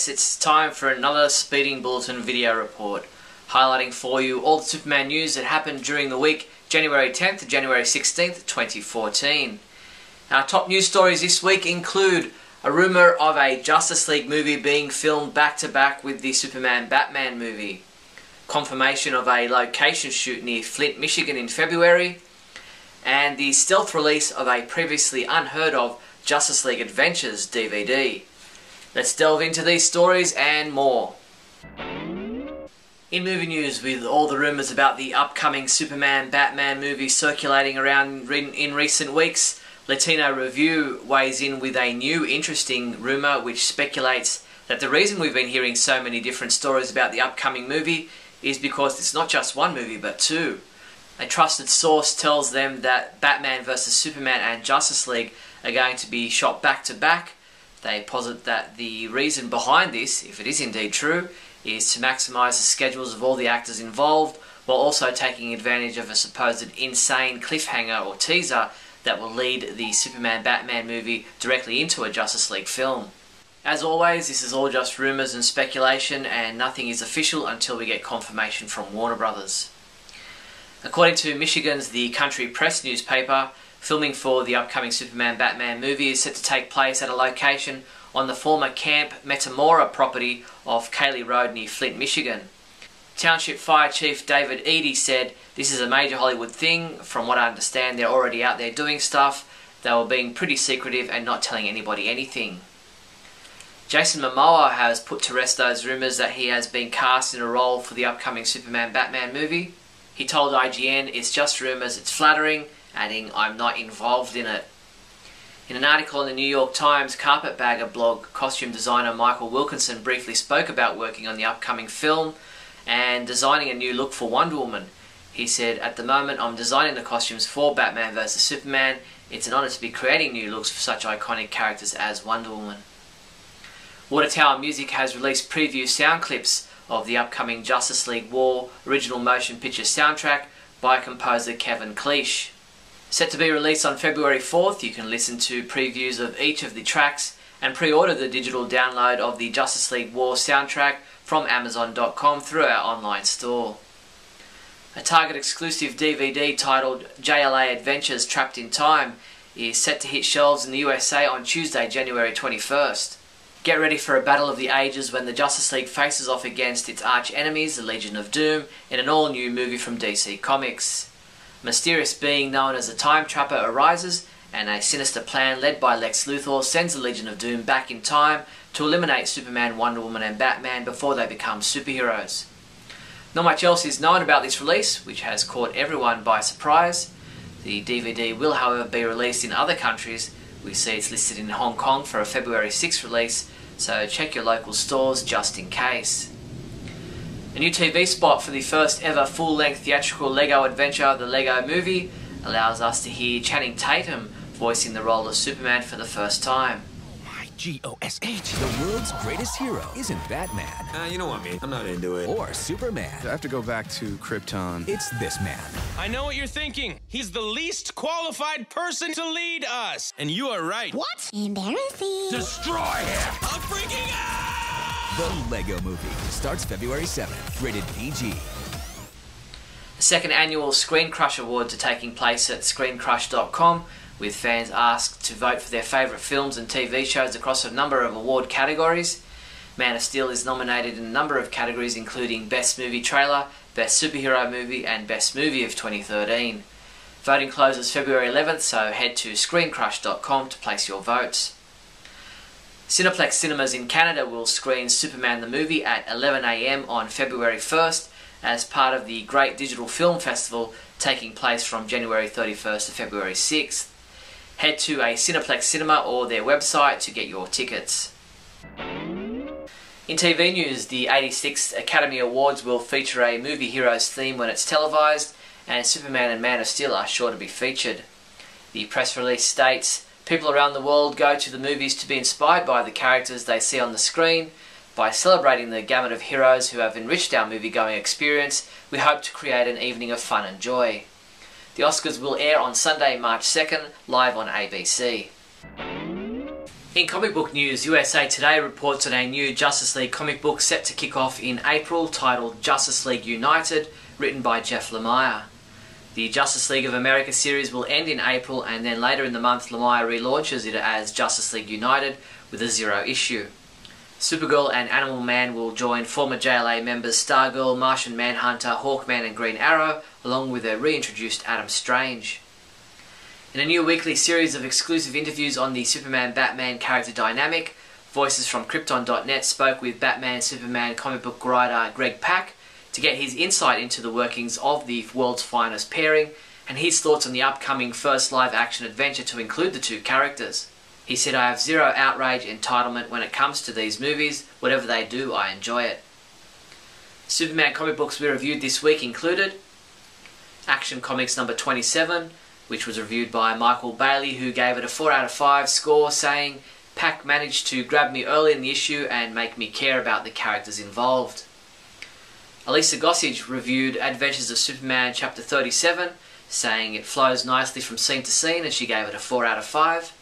yes, it's time for another Speeding Bulletin video report, highlighting for you all the Superman news that happened during the week, January 10th to January 16th, 2014. Our top news stories this week include a rumour of a Justice League movie being filmed back-to-back with the Superman-Batman movie, confirmation of a location shoot near Flint, Michigan in February, and the stealth release of a previously unheard of Justice League Adventures DVD. Let's delve into these stories and more. In movie news, with all the rumours about the upcoming Superman-Batman movie circulating around in recent weeks, Latino Review weighs in with a new interesting rumour which speculates that the reason we've been hearing so many different stories about the upcoming movie is because it's not just one movie but two. A trusted source tells them that Batman vs Superman and Justice League are going to be shot back to back. They posit that the reason behind this, if it is indeed true, is to maximise the schedules of all the actors involved, while also taking advantage of a supposed insane cliffhanger or teaser that will lead the Superman-Batman movie directly into a Justice League film. As always, this is all just rumours and speculation, and nothing is official until we get confirmation from Warner Brothers. According to Michigan's The Country Press newspaper, filming for the upcoming Superman-Batman movie is set to take place at a location on the former Camp Metamora property off Cayley Road near Flint, Michigan. Township Fire Chief David Eady said, "This is a major Hollywood thing. From what I understand, they're already out there doing stuff. They were being pretty secretive and not telling anybody anything." Jason Momoa has put to rest those rumours that he has been cast in a role for the upcoming Superman-Batman movie. He told IGN, "It's just rumours, it's flattering," adding, "I'm not involved in it." In an article in the New York Times Carpetbagger blog, costume designer Michael Wilkinson briefly spoke about working on the upcoming film and designing a new look for Wonder Woman. He said, "At the moment I'm designing the costumes for Batman vs Superman. It's an honour to be creating new looks for such iconic characters as Wonder Woman." Water Tower Music has released preview sound clips of the upcoming Justice League War original motion picture soundtrack by composer Kevin Cleash. Set to be released on February 4th, you can listen to previews of each of the tracks and pre-order the digital download of the Justice League War soundtrack from Amazon.com through our online store. A Target exclusive DVD titled JLA Adventures Trapped in Time is set to hit shelves in the USA on Tuesday, January 21st. Get ready for a battle of the ages when the Justice League faces off against its arch enemies, the Legion of Doom, in an all-new movie from DC Comics. A mysterious being known as the Time Trapper arises, and a sinister plan led by Lex Luthor sends the Legion of Doom back in time to eliminate Superman, Wonder Woman and Batman before they become superheroes. Not much else is known about this release, which has caught everyone by surprise. The DVD will, however, be released in other countries. We see it's listed in Hong Kong for a February 6th release, so check your local stores just in case. A new TV spot for the first ever full-length theatrical Lego adventure, The Lego Movie, allows us to hear Channing Tatum voicing the role of Superman for the first time. G-O-S-H. The world's greatest hero isn't Batman. You know what I mean. I'm not into it. Or Superman. I have to go back to Krypton. It's this man. I know what you're thinking. He's the least qualified person to lead us. And you are right. What? Embarrassing. Destroy him. I'm freaking out! The Lego Movie starts February 7th. Rated PG. The second annual Screen Crush Awards are taking place at screencrush.com, with fans asked to vote for their favourite films and TV shows across a number of award categories. Man of Steel is nominated in a number of categories including Best Movie Trailer, Best Superhero Movie and Best Movie of 2013. Voting closes February 11th, so head to screencrush.com to place your votes. Cineplex Cinemas in Canada will screen Superman the movie at 11 AM on February 1st as part of the Great Digital Film Festival taking place from January 31st to February 6th. Head to a Cineplex cinema or their website to get your tickets. In TV news, the 86th Academy Awards will feature a Movie Heroes theme when it's televised, and Superman and Man of Steel are sure to be featured. The press release states, "People around the world go to the movies to be inspired by the characters they see on the screen. By celebrating the gamut of heroes who have enriched our movie-going experience, we hope to create an evening of fun and joy." The Oscars will air on Sunday, March 2nd, live on ABC. In comic book news, USA Today reports on a new Justice League comic book set to kick off in April titled Justice League United, written by Jeff Lemire. The Justice League of America series will end in April, and then later in the month Lemire relaunches it as Justice League United with a 0 issue. Supergirl and Animal Man will join former JLA members Stargirl, Martian Manhunter, Hawkman and Green Arrow, along with a reintroduced Adam Strange. In a new weekly series of exclusive interviews on the Superman-Batman character dynamic, Voices from Krypton.net spoke with Batman-Superman comic book writer Greg Pak to get his insight into the workings of the world's finest pairing and his thoughts on the upcoming first live-action adventure to include the two characters. He said, "I have zero outrage entitlement when it comes to these movies. Whatever they do, I enjoy it." Superman comic books we reviewed this week included Action Comics number 27, which was reviewed by Michael Bailey, who gave it a 4 out of 5 score, saying, "Pak managed to grab me early in the issue and make me care about the characters involved." Elisa Gossage reviewed Adventures of Superman chapter 37, saying it flows nicely from scene to scene, and she gave it a 4 out of 5.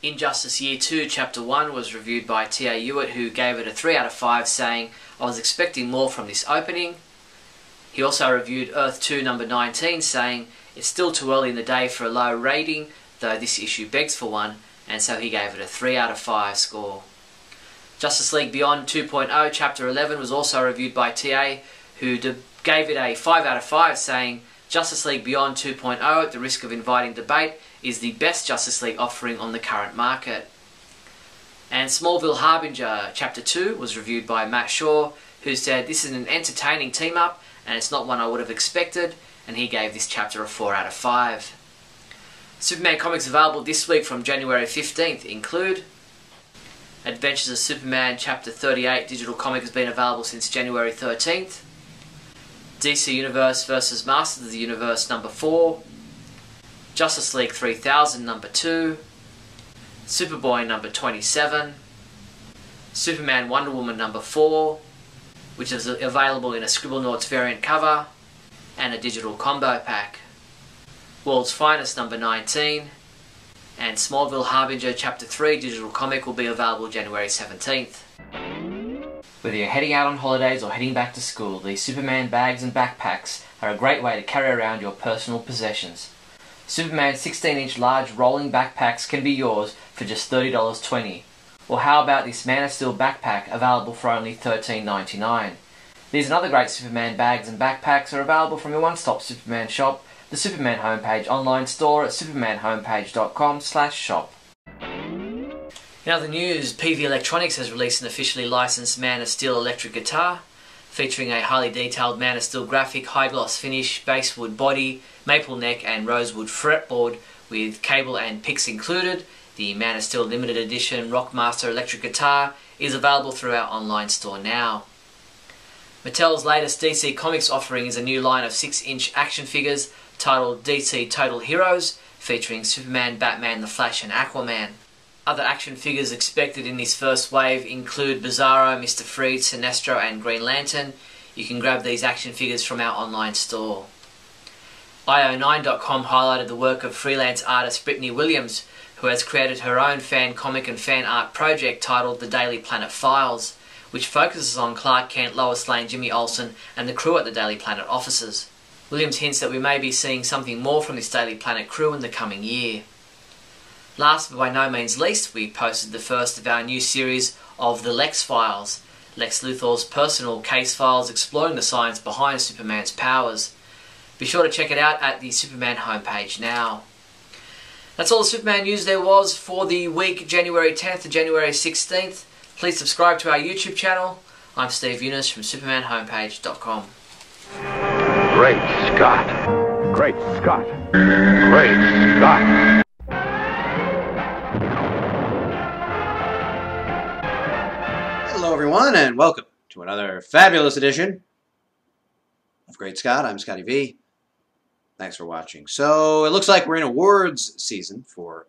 Injustice Year 2 chapter 1 was reviewed by T.A. Hewitt, who gave it a 3 out of 5, saying, "I was expecting more from this opening." He also reviewed Earth 2 number 19, saying, "It's still too early in the day for a low rating, though this issue begs for one," and so he gave it a 3 out of 5 score. Justice League Beyond 2.0 chapter 11 was also reviewed by T.A., who gave it a 5 out of 5, saying, "Justice League Beyond 2.0, at the risk of inviting debate, is the best Justice League offering on the current market." And Smallville Harbinger chapter 2 was reviewed by Matt Shaw, who said, "This is an entertaining team-up, and it's not one I would have expected," and he gave this chapter a 4 out of 5. Superman comics available this week from January 15th include Adventures of Superman chapter 38 digital comic has been available since January 13th. DC Universe vs. Masters of the Universe number 4. Justice League 3000 number 2. Superboy number 27. Superman Wonder Woman number 4, which is available in a Scribblenauts variant cover and a digital combo pack. World's Finest number 19. And Smallville Harbinger chapter 3 digital comic will be available January 17th. Whether you're heading out on holidays or heading back to school, these Superman bags and backpacks are a great way to carry around your personal possessions. Superman 16-inch large rolling backpacks can be yours for just $30.20. Or how about this Man of Steel backpack available for only $13.99? These and other great Superman bags and backpacks are available from your one-stop Superman shop, the Superman homepage online store at supermanhomepage.com/shop. In other news, PV Electronics has released an officially licensed Man of Steel electric guitar, featuring a highly detailed Man of Steel graphic, high-gloss finish, basswood body, maple neck and rosewood fretboard with cable and picks included. The Man of Steel limited edition Rockmaster electric guitar is available through our online store now. Mattel's latest DC Comics offering is a new line of 6-inch action figures titled DC Total Heroes, featuring Superman, Batman, The Flash and Aquaman. Other action figures expected in this first wave include Bizarro, Mr. Freeze, Sinestro and Green Lantern. You can grab these action figures from our online store. IO9.com highlighted the work of freelance artist Brittany Williams, who has created her own fan comic and fan art project titled The Daily Planet Files, which focuses on Clark Kent, Lois Lane, Jimmy Olsen and the crew at the Daily Planet offices. Williams hints that we may be seeing something more from this Daily Planet crew in the coming year. Last but by no means least, we posted the first of our new series of The Lex Files, Lex Luthor's personal case files exploring the science behind Superman's powers. Be sure to check it out at the Superman homepage now. That's all the Superman news there was for the week January 10th to January 16th. Please subscribe to our YouTube channel. I'm Steve Younis from supermanhomepage.com. Great Scott! Great Scott! Great Scott! Hello everyone and welcome to another fabulous edition of Great Scott. I'm Scotty V. Thanks for watching. So it looks like we're in awards season for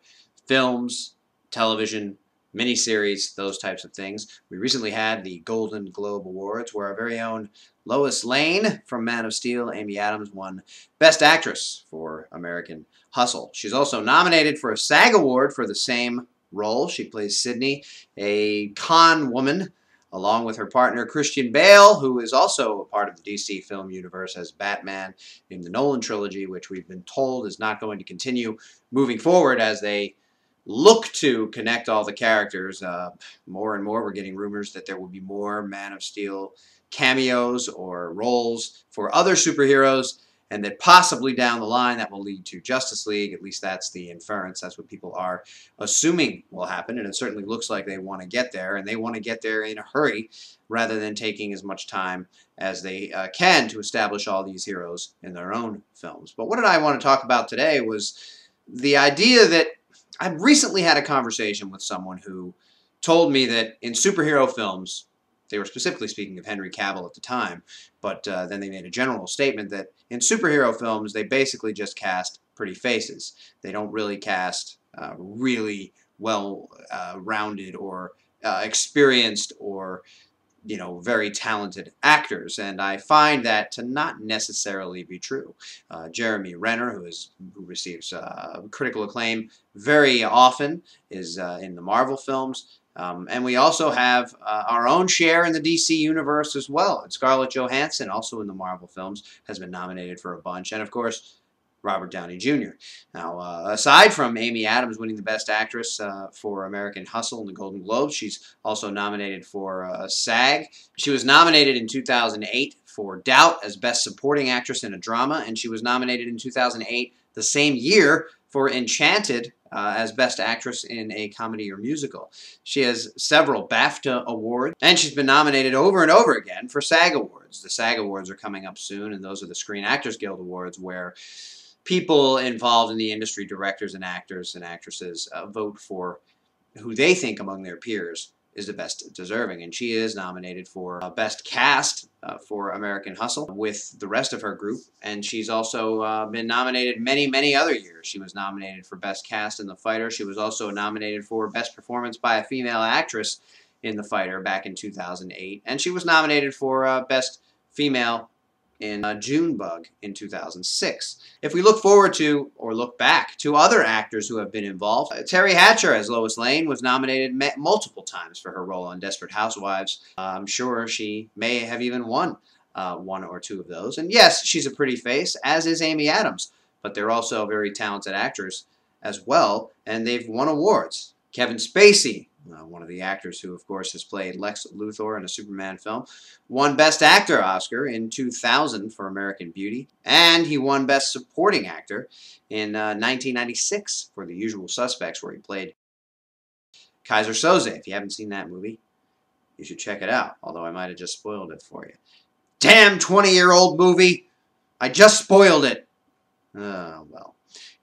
films, television, miniseries, those types of things. We recently had the Golden Globe Awards where our very own Lois Lane from Man of Steel, Amy Adams, won Best Actress for American Hustle. She's also nominated for a SAG Award for the same role. She plays Sydney, a con woman, along with her partner Christian Bale, who is also a part of the DC film universe as Batman in the Nolan trilogy, which we've been told is not going to continue moving forward as they look to connect all the characters. More and more we're getting rumors that there will be more Man of Steel cameos or roles for other superheroes, and that possibly down the line that will lead to Justice League. At least that's the inference. That's what people are assuming will happen, and it certainly looks like they want to get there, and they want to get there in a hurry rather than taking as much time as they can to establish all these heroes in their own films. But what did I want to talk about today was the idea that I recently had a conversation with someone who told me that in superhero films, they were specifically speaking of Henry Cavill at the time, but then they made a general statement that in superhero films, they basically just cast pretty faces. They don't really cast really well-rounded or experienced or, you know, very talented actors, and I find that to not necessarily be true. Jeremy Renner, who receives critical acclaim very often, is in the Marvel films. And we also have our own share in the DC universe as well. And Scarlett Johansson, also in the Marvel films, has been nominated for a bunch. And of course, Robert Downey Jr. Now, aside from Amy Adams winning the Best Actress for American Hustle in the Golden Globes, she's also nominated for SAG. She was nominated in 2008 for Doubt as Best Supporting Actress in a Drama, and she was nominated in 2008, the same year, for Enchanted as Best Actress in a Comedy or Musical. She has several BAFTA awards, and she's been nominated over and over again for SAG Awards. The SAG Awards are coming up soon, and those are the Screen Actors Guild Awards, where people involved in the industry, directors and actors and actresses, vote for who they think among their peers is the best deserving. And she is nominated for Best Cast for American Hustle with the rest of her group. And she's also been nominated many other years. She was nominated for Best Cast in The Fighter. She was also nominated for Best Performance by a Female Actress in The Fighter back in 2008. And she was nominated for Best Female in Junebug in 2006. If we look forward to, or look back to other actors who have been involved, Teri Hatcher as Lois Lane was nominated multiple times for her role on Desperate Housewives. I'm sure she may have even won one or two of those. And yes, she's a pretty face, as is Amy Adams, but they're also very talented actors as well, and they've won awards. Kevin Spacey, one of the actors who, of course, has played Lex Luthor in a Superman film, won Best Actor Oscar in 2000 for American Beauty, and he won Best Supporting Actor in 1996 for The Usual Suspects, where he played Kaiser Soze. If you haven't seen that movie, you should check it out, although I might have just spoiled it for you. Damn 20-year-old movie! I just spoiled it! Oh, well.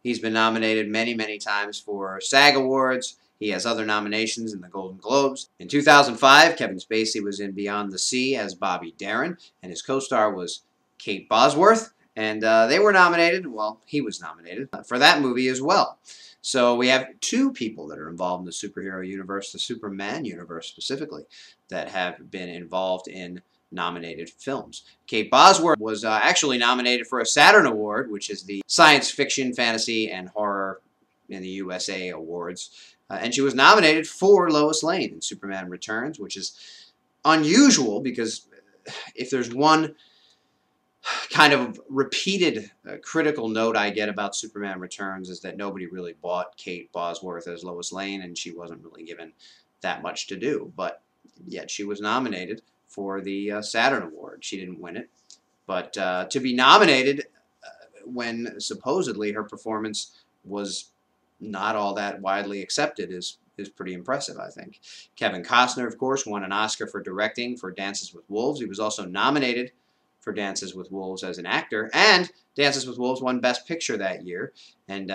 He's been nominated many times for SAG Awards. He has other nominations in the Golden Globes. In 2005, Kevin Spacey was in Beyond the Sea as Bobby Darin, and his co-star was Kate Bosworth, and they were nominated, well, he was nominated, for that movie as well. So we have two people that are involved in the superhero universe, the Superman universe specifically, that have been involved in nominated films. Kate Bosworth was actually nominated for a Saturn Award, which is the Science Fiction, Fantasy, and Horror in the USA Awards. And she was nominated for Lois Lane in Superman Returns, which is unusual because if there's one kind of repeated critical note I get about Superman Returns is that nobody really bought Kate Bosworth as Lois Lane, and she wasn't really given that much to do. But yet she was nominated for the Saturn Award. She didn't win it. But to be nominated when supposedly her performance was not all that widely accepted is pretty impressive, I think. Kevin Costner, of course, won an Oscar for directing for Dances with Wolves. He was also nominated for Dances with Wolves as an actor, and Dances with Wolves won Best Picture that year, and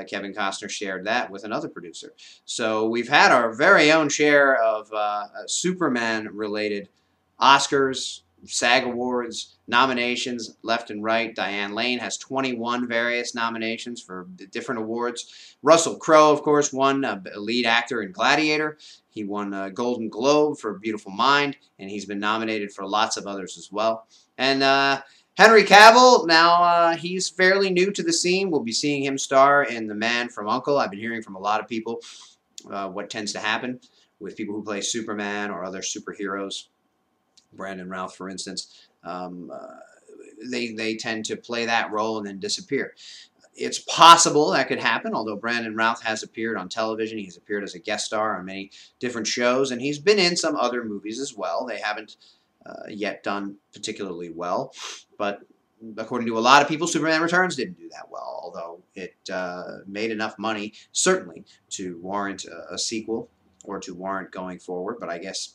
Kevin Costner shared that with another producer. So we've had our very own share of Superman-related Oscars, SAG Awards, nominations left and right. Diane Lane has 21 various nominations for different awards. Russell Crowe, of course, won a lead actor in Gladiator. He won a Golden Globe for Beautiful Mind, and he's been nominated for lots of others as well. And Henry Cavill, now he's fairly new to the scene. We'll be seeing him star in The Man from U.N.C.L.E. I've been hearing from a lot of people what tends to happen with people who play Superman or other superheroes. Brandon Routh, for instance, they tend to play that role and then disappear. It's possible that could happen, although Brandon Routh has appeared on television. He's appeared as a guest star on many different shows, and he's been in some other movies as well. They haven't yet done particularly well, but according to a lot of people, Superman Returns didn't do that well, although it made enough money, certainly, to warrant a sequel or to warrant going forward. But I guess,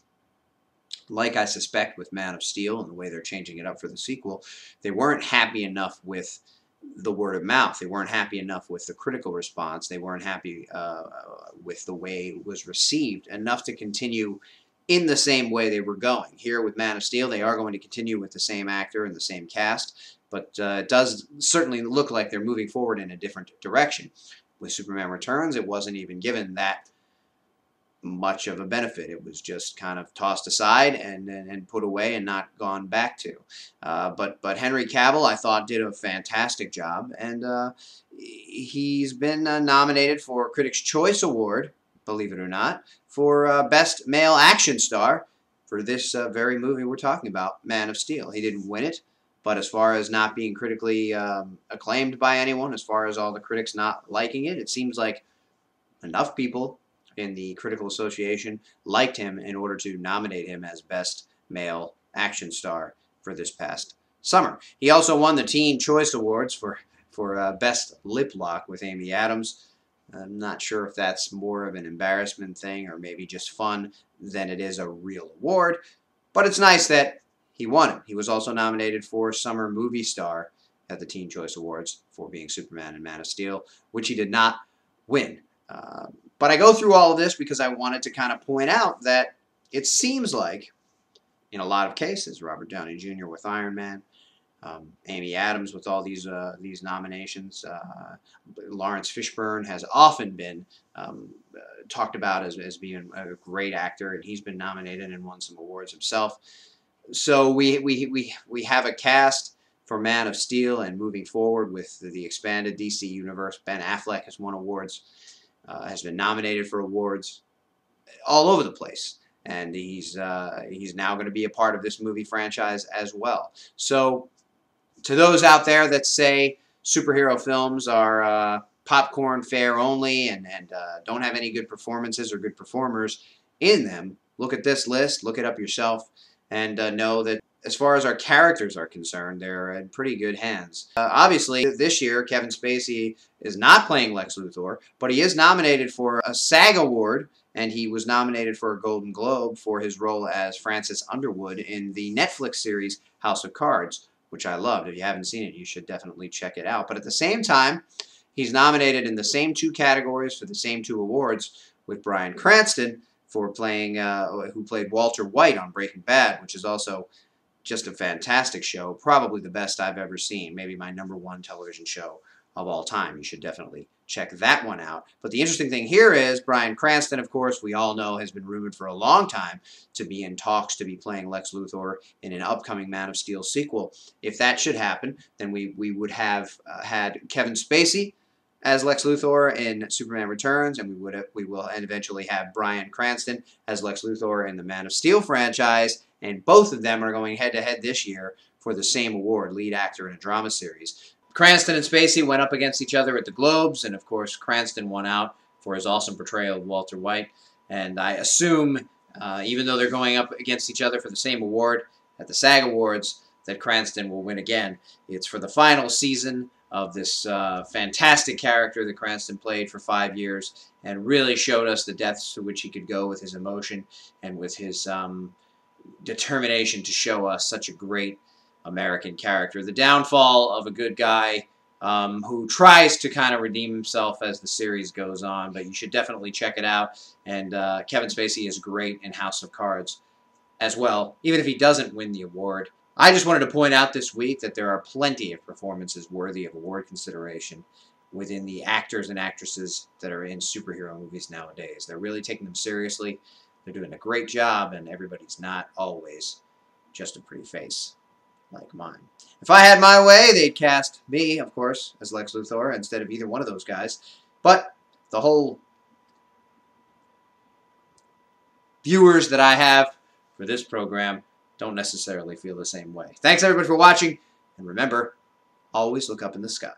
like I suspect with Man of Steel and the way they're changing it up for the sequel, they weren't happy enough with the word of mouth. They weren't happy enough with the critical response. They weren't happy with the way it was received enough to continue in the same way they were going. Here with Man of Steel, they are going to continue with the same actor and the same cast, but it does certainly look like they're moving forward in a different direction. With Superman Returns, it wasn't even given that much of a benefit. It was just kind of tossed aside and put away and not gone back to. But Henry Cavill, I thought, did a fantastic job, and he's been nominated for Critics' Choice Award, believe it or not, for Best Male Action Star for this very movie we're talking about, Man of Steel. He didn't win it, but as far as not being critically acclaimed by anyone, as far as all the critics not liking it, it seems like enough people in the Critical Association liked him in order to nominate him as Best Male Action Star for this past summer. He also won the Teen Choice Awards for Best Lip Lock with Amy Adams. I'm not sure if that's more of an embarrassment thing or maybe just fun than it is a real award, but it's nice that he won it. He was also nominated for Summer Movie Star at the Teen Choice Awards for being Superman in Man of Steel, which he did not win. But I go through all of this because I wanted to kind of point out that it seems like, in a lot of cases, Robert Downey Jr. with Iron Man, Amy Adams with all these nominations, Lawrence Fishburne has often been talked about as being a great actor, and he's been nominated and won some awards himself. So we have a cast for Man of Steel, and moving forward with the expanded DC universe, Ben Affleck has won awards. Has been nominated for awards all over the place, and he's now going to be a part of this movie franchise as well. So, to those out there that say superhero films are popcorn fare only and don't have any good performances or good performers in them, look at this list, look it up yourself, and know that as far as our characters are concerned, they're in pretty good hands. Obviously, this year, Kevin Spacey is not playing Lex Luthor, but he is nominated for a SAG Award, and he was nominated for a Golden Globe for his role as Francis Underwood in the Netflix series House of Cards, which I loved. If you haven't seen it, you should definitely check it out. But at the same time, he's nominated in the same two categories for the same two awards with Bryan Cranston for playing, who played Walter White on Breaking Bad, which is also just a fantastic show, probably the best I've ever seen, maybe my #1 television show of all time. You should definitely check that one out. But the interesting thing here is Bryan Cranston, of course, we all know has been rumored for a long time to be in talks to be playing Lex Luthor in an upcoming Man of Steel sequel. If that should happen, then we would have had Kevin Spacey as Lex Luthor in Superman Returns, and we will eventually have Bryan Cranston as Lex Luthor in the Man of Steel franchise, and both of them are going head-to-head this year for the same award, lead actor in a drama series. Cranston and Spacey went up against each other at the Globes, and of course Cranston won out for his awesome portrayal of Walter White, and I assume, even though they're going up against each other for the same award at the SAG Awards, that Cranston will win again. It's for the final season of this fantastic character that Cranston played for 5 years and really showed us the depths to which he could go with his emotion and with his determination to show us such a great American character. The downfall of a good guy who tries to kind of redeem himself as the series goes on, but you should definitely check it out. And Kevin Spacey is great in House of Cards as well, even if he doesn't win the award. I just wanted to point out this week that there are plenty of performances worthy of award consideration within the actors and actresses that are in superhero movies nowadays. They're really taking them seriously. They're doing a great job, and everybody's not always just a pretty face like mine. If I had my way, they'd cast me, of course, as Lex Luthor instead of either one of those guys. But the whole viewers that I have for this program don't necessarily feel the same way. Thanks everybody for watching, and remember, always look up in the sky.